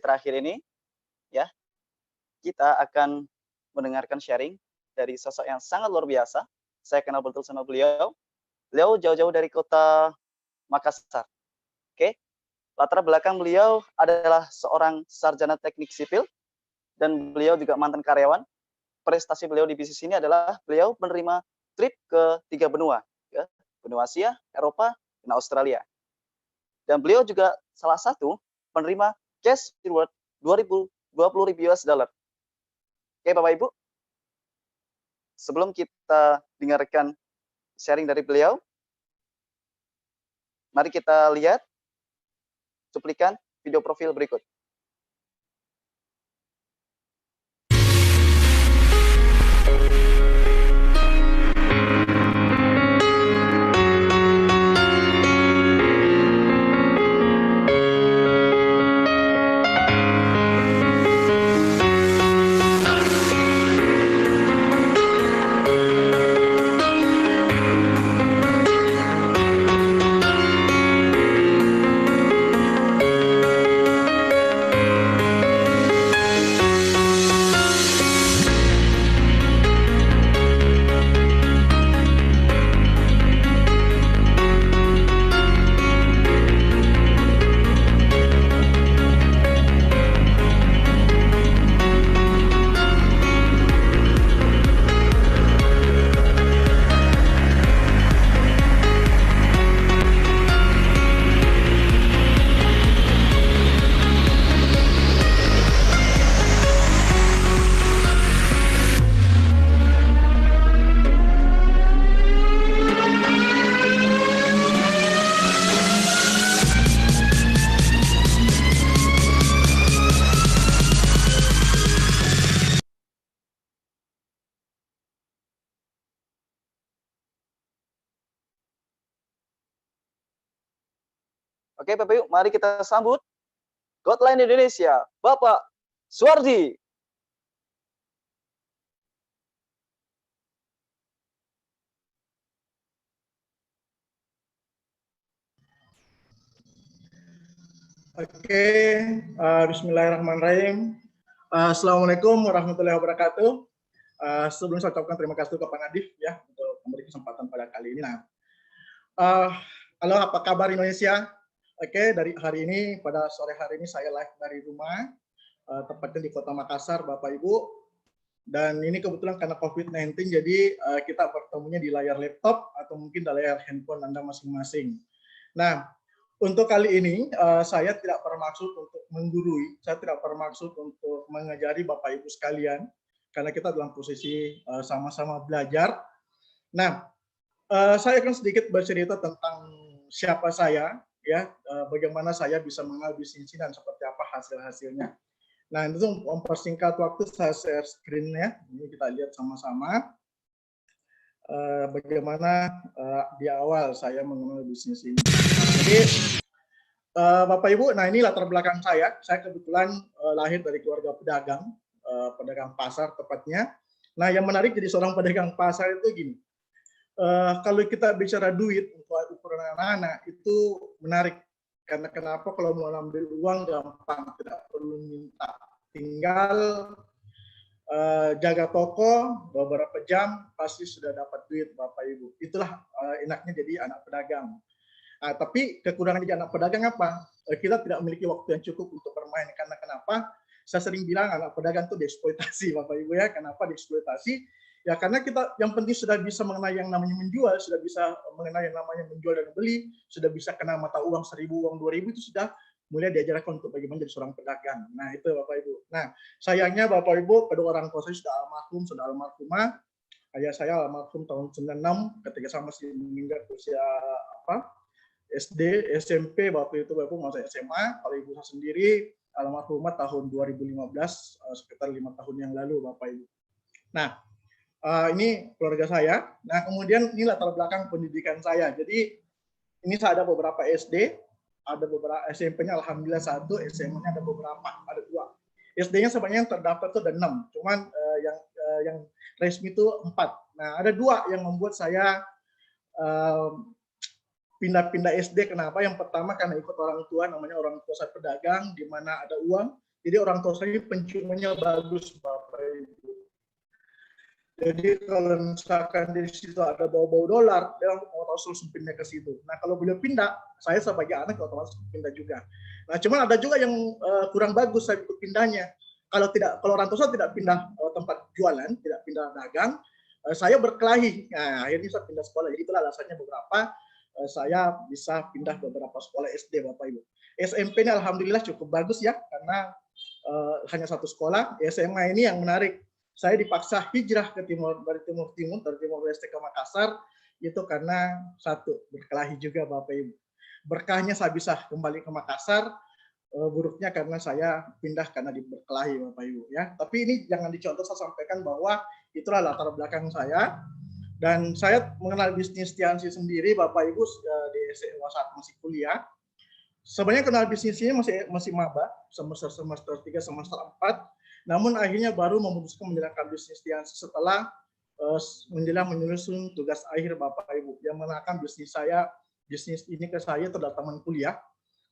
terakhir ini, ya, kita akan mendengarkan sharing dari sosok yang sangat luar biasa. Saya kenal betul sama beliau. Beliau jauh-jauh dari kota Makassar. Oke. Latar belakang beliau adalah seorang sarjana teknik sipil dan beliau juga mantan karyawan. Prestasi beliau di bisnis ini adalah beliau menerima trip ke 3 benua, ya, benua Asia, Eropa, dan Australia. Dan beliau juga salah satu penerima cash reward 20.000 US dollar. Oke, Bapak Ibu. Sebelum kita dengarkan sharing dari beliau, mari kita lihat cuplikan video profil berikut. Oke, Bapak Ibu, mari kita sambut Godline Indonesia, Bapak Suwardi. Oke, bismillahirrahmanirrahim. Assalamualaikum warahmatullahi wabarakatuh. Sebelum saya ucapkan terima kasih kepada Nadif ya untuk memberi kesempatan pada kali ini. Nah, halo, apa kabar Indonesia? Oke, dari hari ini pada sore hari ini saya live dari rumah, tepatnya di Kota Makassar, Bapak Ibu. Dan ini kebetulan karena COVID-19, jadi kita bertemunya di layar laptop atau mungkin di layar handphone Anda masing-masing. Nah, untuk kali ini saya tidak bermaksud untuk menggurui, saya tidak bermaksud untuk mengajari Bapak Ibu sekalian, karena kita dalam posisi sama-sama belajar. Nah, saya akan sedikit bercerita tentang siapa saya, ya, bagaimana saya bisa mengenal bisnis ini dan seperti apa hasil-hasilnya. Nah, itu mempersingkat waktu, saya share screen-nya. Ini kita lihat sama-sama bagaimana di awal saya mengenal bisnis ini. Jadi, Bapak Ibu, nah ini latar belakang saya. Saya kebetulan lahir dari keluarga pedagang, pedagang pasar tepatnya. Nah, yang menarik jadi seorang pedagang pasar itu gini. Kalau kita bicara duit untuk ukuran anak-anak itu menarik, karena kenapa? Kalau mau ambil uang gampang, tidak perlu minta, tinggal jaga toko beberapa jam pasti sudah dapat duit, Bapak Ibu. Itulah enaknya jadi anak pedagang. Tapi kekurangan jadi anak pedagang apa? Kita tidak memiliki waktu yang cukup untuk bermain. Karena kenapa? Saya sering bilang anak pedagang itu dieksploitasi, Bapak Ibu ya. Kenapa dieksploitasi? Ya karena kita yang penting sudah bisa mengenai yang namanya menjual, sudah bisa mengenai yang namanya menjual dan beli, sudah bisa kenal mata uang 1.000, uang 2.000, itu sudah mulai diajarkan untuk bagaimana jadi seorang pedagang. Nah itu Bapak Ibu. Nah sayangnya Bapak Ibu, kedua orang tua saya sudah almarhum, sudah almarhumah. Ayah saya almarhum tahun 96 ketika saya masih meninggal usia SD, SMP, waktu itu Bapak Ibu masih SMA. Kalau ibu saya sendiri almarhumah tahun 2015, sekitar 5 tahun yang lalu Bapak Ibu. Nah, ini keluarga saya. Nah, kemudian ini latar belakang pendidikan saya. Jadi, ini saya ada beberapa SD, ada beberapa SMP-nya alhamdulillah 1, SMA-nya ada beberapa, ada 2. SD-nya sebenarnya yang terdaftar itu ada 6, cuman yang resmi itu 4. Nah, ada 2 yang membuat saya pindah-pindah SD. Kenapa? Yang pertama karena ikut orang tua, namanya orang tua saya pedagang, di mana ada uang, Jadi orang tua saya penciumannya bagus, Bapak Ibu. Jadi kalau misalkan di situ ada bau-bau dolar, dia mau langsung pindah ke situ. Nah kalau beliau pindah, saya sebagai anak otomatis pindah juga. Nah cuman ada juga yang kurang bagus saya ikut pindahnya. Kalau orang tua saya tidak pindah tempat jualan, tidak pindah dagang, saya berkelahi. Nah akhirnya saya pindah sekolah. Jadi itulah alasannya beberapa saya bisa pindah beberapa sekolah SD, Bapak Ibu. SMP ini alhamdulillah cukup bagus ya, karena hanya satu sekolah. SMA ini yang menarik. Saya dipaksa hijrah ke dari Timur Leste ke Makassar, itu karena satu, berkelahi juga Bapak Ibu. Berkahnya saya bisa kembali ke Makassar, buruknya karena saya pindah karena berkelahi Bapak Ibu ya. Tapi ini jangan dicontoh, saya sampaikan bahwa itulah latar belakang saya. Dan saya mengenal bisnis Tiansi sendiri Bapak Ibu di SMA saat masih kuliah. Sebenarnya kenal bisnis ini masih maba, semester 3, semester 4. Namun akhirnya baru memutuskan menjalankan bisnis Tiansi setelah menjelang menyusun tugas akhir Bapak Ibu. Yang menakan bisnis ini ke saya adalah teman kuliah.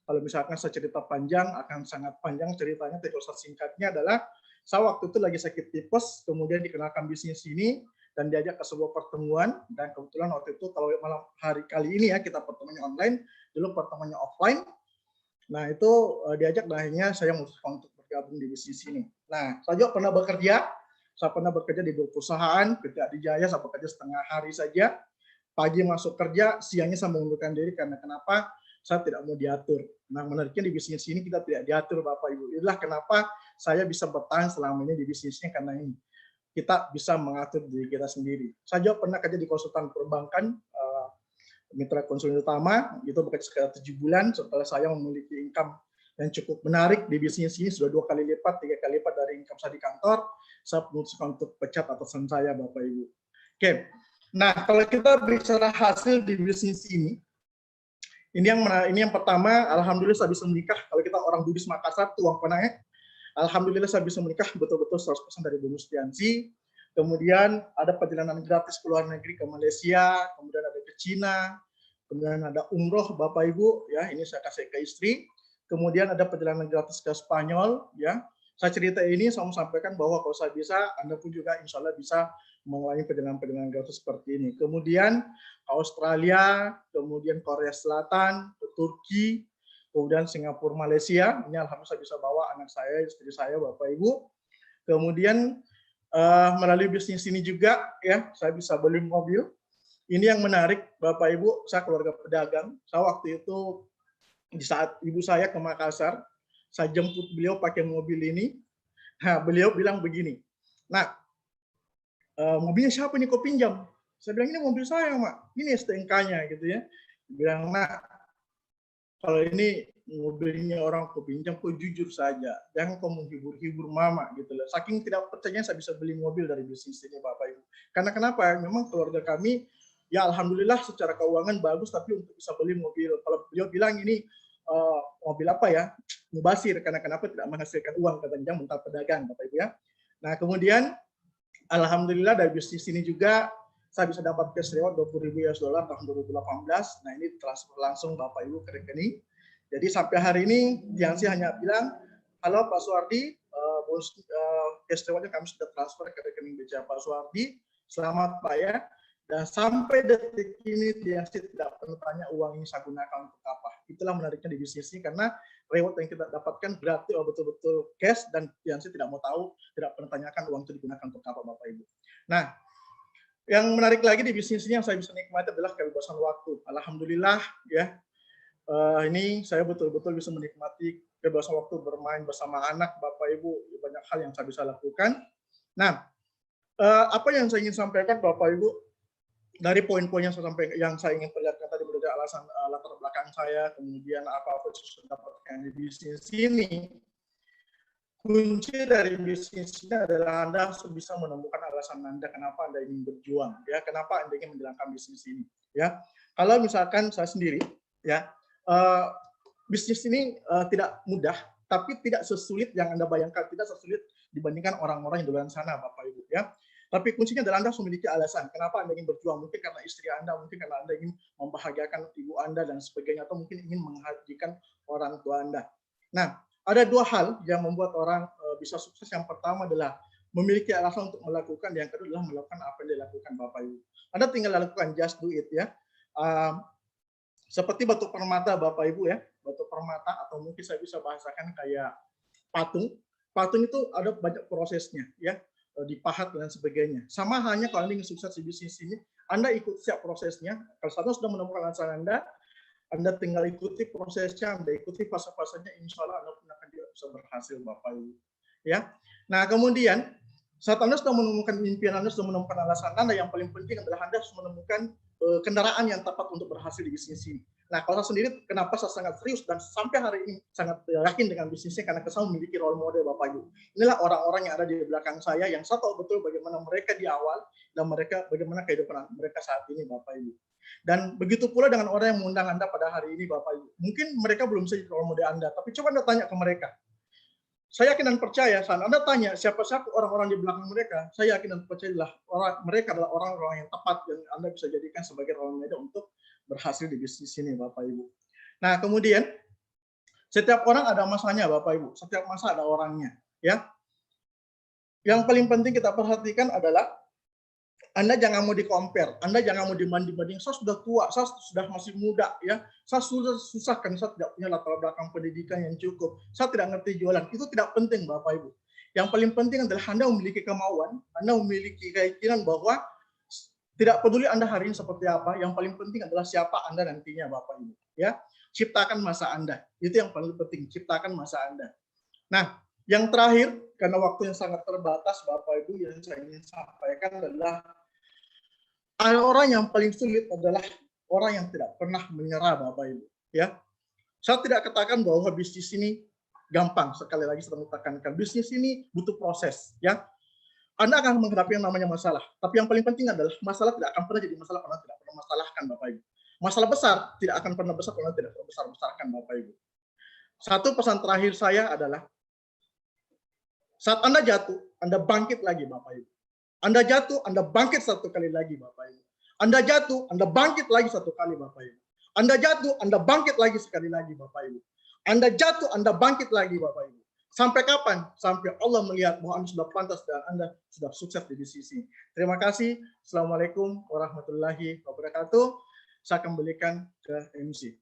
Kalau misalkan saya cerita panjang, akan sangat panjang ceritanya. Tapi kalau singkatnya adalah, saya waktu itu lagi sakit tipes, kemudian dikenalkan bisnis ini, dan diajak ke sebuah pertemuan. Dan kebetulan waktu itu, kalau malam hari kali ini ya, kita pertemuannya online, dulu pertemuannya offline. Nah itu diajak, dan akhirnya saya memutuskan untuk bergabung di bisnis ini. Nah, saya juga pernah bekerja. Saya pernah bekerja di dua perusahaan, PT Adijaya, saya bekerja setengah hari saja. Pagi masuk kerja, siangnya saya mengundurkan diri karena kenapa? Saya tidak mau diatur. Nah, menariknya di bisnis ini kita tidak diatur, Bapak Ibu. Itulah kenapa saya bisa bertahan selama ini di bisnisnya, karena ini. Kita bisa mengatur diri kita sendiri. Saya juga pernah kerja di konsultan perbankan, mitra konsultan utama, itu bekerja sekitar 7 bulan setelah saya memiliki income yang cukup menarik di bisnis ini, sudah 2 kali lipat, 3 kali lipat dari income saya di kantor. Saya memutuskan untuk pecat atasan saya, Bapak Ibu. Oke, nah kalau kita bicara hasil di bisnis ini yang pertama, alhamdulillah saya bisa menikah. Kalau kita orang Bugis Makassar, tuang penanya, alhamdulillah saya bisa menikah betul-betul 100% dari bonus Tiansi. Kemudian ada perjalanan gratis ke luar negeri, ke Malaysia, kemudian ada ke Cina, kemudian ada umroh Bapak Ibu, ya ini saya kasih ke istri. Kemudian ada perjalanan gratis ke Spanyol, ya. Saya cerita ini, saya mau sampaikan bahwa kalau saya bisa, Anda pun juga insya Allah bisa mengalami perjalanan-perjalanan gratis seperti ini. Kemudian ke Australia, kemudian Korea Selatan, ke Turki, kemudian Singapura, Malaysia. Ini alhamdulillah saya bisa bawa anak saya, istri saya, Bapak Ibu. Kemudian melalui bisnis ini juga, ya saya bisa beli mobil. Ini yang menarik, Bapak Ibu, saya keluarga pedagang. Saya waktu itu di saat ibu saya ke Makassar, saya jemput beliau pakai mobil ini. Nah, beliau bilang begini, "Nak, mobilnya siapa nih kau pinjam?" Saya bilang, "Ini mobil saya, Mak. Ini STNK-nya," gitu ya. Dia bilang, "Nak, kalau ini mobilnya orang kau pinjam, kau jujur saja. Jangan kau menghibur-hibur mama," gitu loh. Saking tidak percaya saya bisa beli mobil dari bisnis ini, Bapak Ibu. Karena kenapa? Memang keluarga kami, ya alhamdulillah secara keuangan bagus, tapi untuk bisa beli mobil, kalau beliau bilang ini mobil apa ya, mubasir, karena kenapa tidak menghasilkan uang, katanya mentah pedagang, Bapak Ibu ya. Nah kemudian alhamdulillah dari bisnis ini juga saya bisa dapat cash reward 20.000 US dollar tahun 2018. Nah ini transfer langsung Bapak Ibu ke rekening. Jadi sampai hari ini Tiansi hanya bilang, "Halo Pak Suwardi, cash rewardnya kami sudah transfer ke rekening BCA Pak Suwardi. Selamat Pak ya." Dan sampai detik ini Tiansi tidak pernah tanya uang ini saya gunakan untuk apa. Itulah menariknya di bisnis ini, karena reward yang kita dapatkan berarti betul-betul cash, dan Tiansi tidak mau tahu, tidak pernah tanyakan uang itu digunakan untuk apa, Bapak Ibu. Nah, yang menarik lagi di bisnis ini yang saya bisa nikmati adalah kebebasan waktu. Alhamdulillah ya, ini saya betul-betul bisa menikmati kebebasan waktu bermain bersama anak, Bapak Ibu, banyak hal yang saya bisa lakukan. Nah, apa yang saya ingin sampaikan Bapak Ibu, dari poin-poin yang saya ingin perlihatkan tadi, berada alasan latar belakang saya, kemudian apa yang saya dapatkan di bisnis ini. Kunci dari bisnis ini adalah Anda harus bisa menemukan alasan Anda kenapa Anda ingin berjuang, ya, kenapa Anda ingin menjalankan bisnis ini, ya. Kalau misalkan saya sendiri, ya, bisnis ini tidak mudah, tapi tidak sesulit yang Anda bayangkan, tidak sesulit dibandingkan orang-orang yang di luar sana, Bapak Ibu, ya. Tapi kuncinya adalah Anda harus memiliki alasan kenapa Anda ingin berjuang. Mungkin karena istri Anda, mungkin karena Anda ingin membahagiakan ibu Anda dan sebagainya, atau mungkin ingin menghajikan orang tua Anda. Nah, ada dua hal yang membuat orang bisa sukses. Yang pertama adalah memiliki alasan untuk melakukan, yang kedua adalah melakukan apa yang dilakukan Bapak Ibu. Anda tinggal lakukan, just do it ya. Seperti batu permata Bapak Ibu ya, batu permata atau mungkin saya bisa bahasakan kayak patung. Patung itu ada banyak prosesnya ya, dipahat dan sebagainya. Sama halnya kalau Anda ingin sukses di bisnis ini, Anda ikut setiap prosesnya. Kalau Anda sudah menemukan alasan Anda tinggal ikuti prosesnya, Anda ikuti fase-fasenya, insya Allah Anda pun akan bisa berhasil Bapak Ibu. Ya. Nah kemudian saat Anda sudah menemukan impian Anda, sudah menemukan alasan Anda, yang paling penting adalah Anda harus menemukan kendaraan yang tepat untuk berhasil di bisnis ini. Nah, kalau saya sendiri, kenapa saya sangat serius dan sampai hari ini sangat yakin dengan bisnisnya, karena saya memiliki role model Bapak Ibu. Inilah orang-orang yang ada di belakang saya, yang saya tahu betul bagaimana mereka di awal dan mereka bagaimana kehidupan mereka saat ini Bapak Ibu. Dan begitu pula dengan orang yang mengundang Anda pada hari ini Bapak Ibu. Mungkin mereka belum bisa jadi role model Anda, tapi coba Anda tanya ke mereka. Saya yakin dan percaya, saat Anda tanya siapa-siapa orang-orang di belakang mereka, saya yakin dan percaya mereka adalah orang-orang yang tepat yang Anda bisa jadikan sebagai role model untuk berhasil di bisnis ini, Bapak Ibu. Nah, kemudian setiap orang ada masanya, Bapak Ibu. Setiap masa ada orangnya, ya. Yang paling penting kita perhatikan adalah Anda jangan mau di-compare, Anda jangan mau dibanding-banding. Saya sudah tua, saya sudah masih muda, ya. Saya sudah susah kan, saya tidak punya latar belakang pendidikan yang cukup. Saya tidak ngerti jualan. Itu tidak penting, Bapak Ibu. Yang paling penting adalah Anda memiliki kemauan, Anda memiliki keyakinan bahwa tidak peduli Anda hari ini seperti apa, yang paling penting adalah siapa Anda nantinya, Bapak Ibu. Ya, ciptakan masa Anda. Itu yang paling penting, ciptakan masa Anda. Nah, yang terakhir, karena waktu yang sangat terbatas, Bapak Ibu, yang saya ingin sampaikan adalah orang yang paling sulit adalah orang yang tidak pernah menyerah, Bapak Ibu. Ya, saya tidak katakan bahwa bisnis ini gampang. Sekali lagi saya tekankan, bisnis ini butuh proses. Ya, Anda akan menghadapi yang namanya masalah. Tapi yang paling penting adalah masalah tidak akan pernah jadi masalah kalau tidak pernah masalahkan, Bapak Ibu. Masalah besar tidak akan pernah besar kalau tidak pernah besar-besarkan, Bapak Ibu. Satu pesan terakhir saya adalah saat Anda jatuh, Anda bangkit lagi, Bapak Ibu. Anda jatuh, Anda bangkit satu kali lagi, Bapak Ibu. Anda jatuh, Anda bangkit lagi satu kali, Bapak Ibu. Anda jatuh, Anda bangkit lagi sekali lagi, Bapak Ibu. Anda jatuh, Anda bangkit lagi, Bapak Ibu. Sampai kapan? Sampai Allah melihat bahwa Anda sudah pantas dan Anda sudah sukses di bisnis ini. Terima kasih. Assalamualaikum warahmatullahi wabarakatuh. Saya kembalikan ke MC.